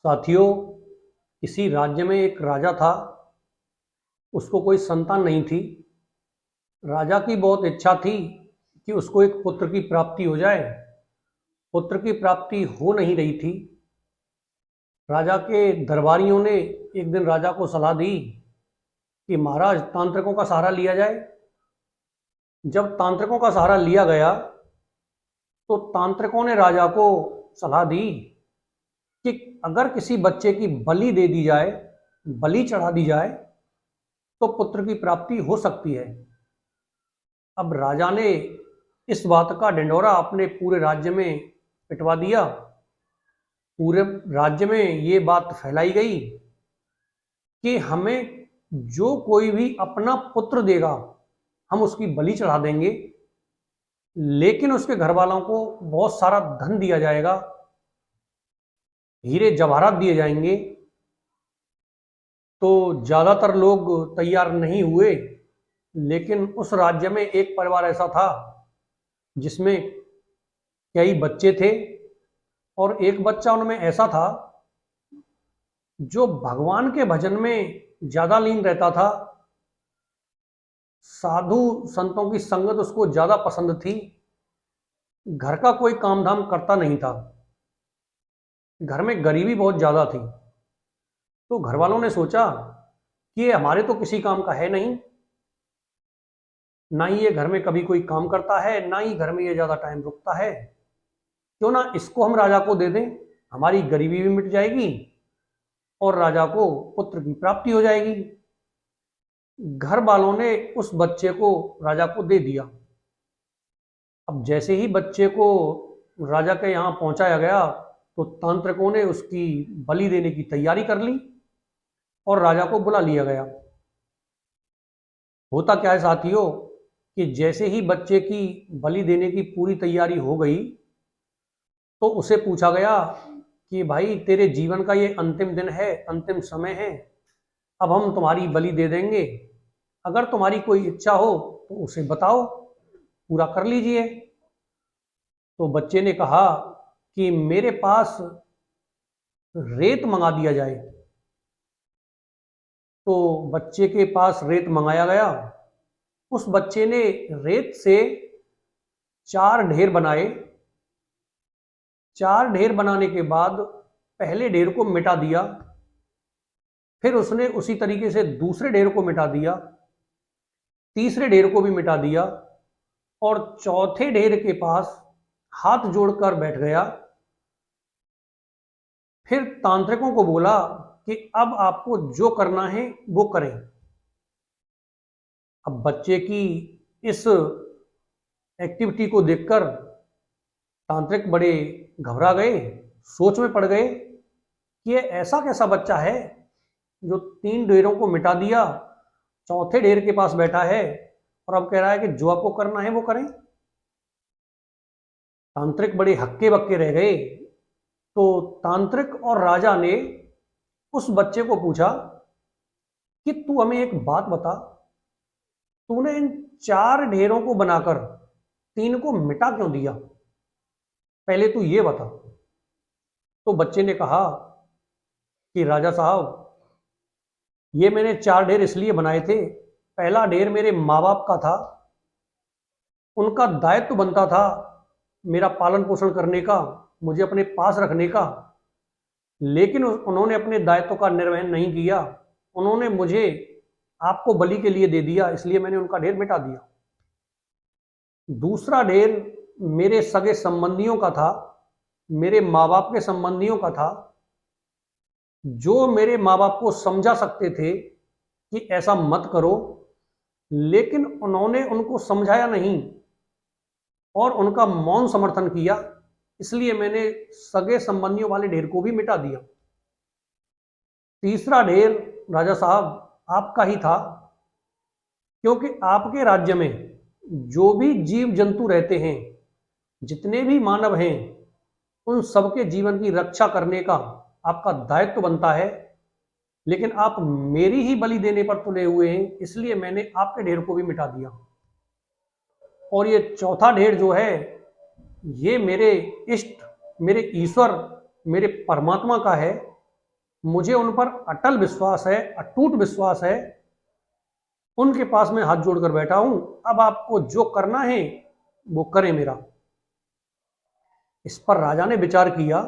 साथियों, किसी राज्य में एक राजा था। उसको कोई संतान नहीं थी। राजा की बहुत इच्छा थी कि उसको एक पुत्र की प्राप्ति हो जाए। पुत्र की प्राप्ति हो नहीं रही थी। राजा के दरबारियों ने एक दिन राजा को सलाह दी कि महाराज, तांत्रिकों का सहारा लिया जाए। जब तांत्रिकों का सहारा लिया गया तो तांत्रिकों ने राजा को सलाह दी कि अगर किसी बच्चे की बलि दे दी जाए, बलि चढ़ा दी जाए, तो पुत्र की प्राप्ति हो सकती है। अब राजा ने इस बात का ढिंढोरा अपने पूरे राज्य में पिटवा दिया। पूरे राज्य में ये बात फैलाई गई कि हमें जो कोई भी अपना पुत्र देगा, हम उसकी बलि चढ़ा देंगे, लेकिन उसके घर वालों को बहुत सारा धन दिया जाएगा, हीरे जवाहरात दिए जाएंगे। तो ज्यादातर लोग तैयार नहीं हुए, लेकिन उस राज्य में एक परिवार ऐसा था जिसमें कई बच्चे थे, और एक बच्चा उनमें ऐसा था जो भगवान के भजन में ज्यादा लीन रहता था। साधु संतों की संगत उसको ज्यादा पसंद थी। घर का कोई काम धाम करता नहीं था। घर में गरीबी बहुत ज्यादा थी। तो घर वालों ने सोचा कि ये हमारे तो किसी काम का है नहीं, ना ही ये घर में कभी कोई काम करता है, ना ही घर में ये ज्यादा टाइम रुकता है। क्यों ना इसको हम राजा को दे दें, हमारी गरीबी भी मिट जाएगी और राजा को पुत्र की प्राप्ति हो जाएगी। घर वालों ने उस बच्चे को राजा को दे दिया। अब जैसे ही बच्चे को राजा के यहाँ पहुंचाया गया तो तांत्रिकों ने उसकी बलि देने की तैयारी कर ली और राजा को बुला लिया गया। होता क्या है साथियों, कि जैसे ही बच्चे की बलि देने की पूरी तैयारी हो गई तो उसे पूछा गया कि भाई, तेरे जीवन का ये अंतिम दिन है, अंतिम समय है, अब हम तुम्हारी बलि दे देंगे। अगर तुम्हारी कोई इच्छा हो तो उसे बताओ, पूरा कर लीजिए। तो बच्चे ने कहा कि मेरे पास रेत मंगा दिया जाए। तो बच्चे के पास रेत मंगाया गया। उस बच्चे ने रेत से 4 ढेर बनाए। 4 ढेर बनाने के बाद पहले ढेर को मिटा दिया, फिर उसने उसी तरीके से दूसरे ढेर को मिटा दिया, तीसरे ढेर को भी मिटा दिया, और चौथे ढेर के पास हाथ जोड़कर बैठ गया। फिर तांत्रिकों को बोला कि अब आपको जो करना है वो करें। अब बच्चे की इस एक्टिविटी को देखकर तांत्रिक बड़े घबरा गए, सोच में पड़ गए कि ये ऐसा कैसा बच्चा है जो 3 ढेरों को मिटा दिया, चौथे ढेर के पास बैठा है और अब कह रहा है कि जो आपको करना है वो करें। तांत्रिक बड़े हक्के बक्के रह गए। तो तांत्रिक और राजा ने उस बच्चे को पूछा कि तू हमें एक बात बता, तूने इन 4 ढेरों को बनाकर 3 को मिटा क्यों दिया, पहले तू ये बता। तो बच्चे ने कहा कि राजा साहब, ये मैंने 4 ढेर इसलिए बनाए थे, पहला ढेर मेरे माँ बाप का था, उनका दायित्व बनता था मेरा पालन पोषण करने का, मुझे अपने पास रखने का, लेकिन उन्होंने अपने दायित्व का निर्वहन नहीं किया। उन्होंने मुझे आपको बलि के लिए दे दिया, इसलिए मैंने उनका ढेर मिटा दिया। दूसरा ढेर मेरे सगे संबंधियों का था, मेरे माँ बाप के संबंधियों का था, जो मेरे माँ बाप को समझा सकते थे कि ऐसा मत करो, लेकिन उन्होंने उनको समझाया नहीं और उनका मौन समर्थन किया, इसलिए मैंने सगे संबंधियों वाले ढेर को भी मिटा दिया। तीसरा ढेर राजा साहब आपका ही था, क्योंकि आपके राज्य में जो भी जीव जंतु रहते हैं, जितने भी मानव हैं, उन सबके जीवन की रक्षा करने का आपका दायित्व बनता है, लेकिन आप मेरी ही बलि देने पर तुले हुए हैं, इसलिए मैंने आपके ढेर को भी मिटा दिया। और ये चौथा ढेर जो है, ये मेरे इष्ट, मेरे ईश्वर, मेरे परमात्मा का है, मुझे उन पर अटल विश्वास है, अटूट विश्वास है। उनके पास मैं हाथ जोड़कर बैठा हूं। अब आपको जो करना है वो करें मेरा। इस पर राजा ने विचार किया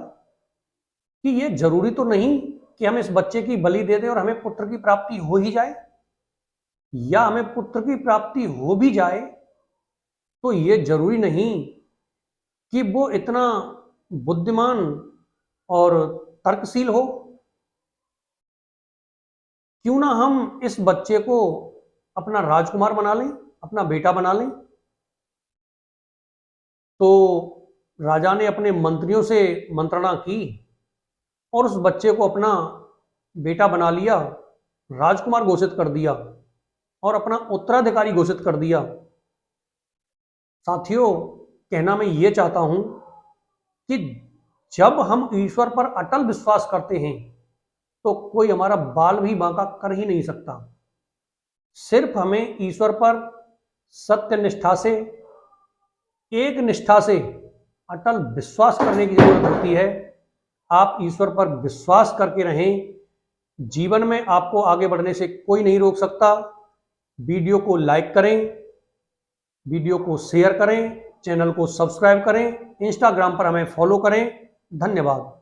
कि ये जरूरी तो नहीं कि हम इस बच्चे की बलि दे दें और हमें पुत्र की प्राप्ति हो ही जाए, या हमें पुत्र की प्राप्ति हो भी जाए तो ये जरूरी नहीं कि वो इतना बुद्धिमान और तर्कशील हो। क्यों ना हम इस बच्चे को अपना राजकुमार बना लें, अपना बेटा बना लें। तो राजा ने अपने मंत्रियों से मंत्रणा की और उस बच्चे को अपना बेटा बना लिया, राजकुमार घोषित कर दिया और अपना उत्तराधिकारी घोषित कर दिया। साथियों, कहना मैं ये चाहता हूं कि जब हम ईश्वर पर अटल विश्वास करते हैं तो कोई हमारा बाल भी बांका कर ही नहीं सकता। सिर्फ हमें ईश्वर पर सत्य निष्ठा से, एक निष्ठा से अटल विश्वास करने की जरूरत होती है। आप ईश्वर पर विश्वास करके रहें। जीवन में आपको आगे बढ़ने से कोई नहीं रोक सकता। वीडियो को लाइक करें, वीडियो को शेयर करें, चैनल को सब्सक्राइब करें, इंस्टाग्राम पर हमें फॉलो करें। धन्यवाद।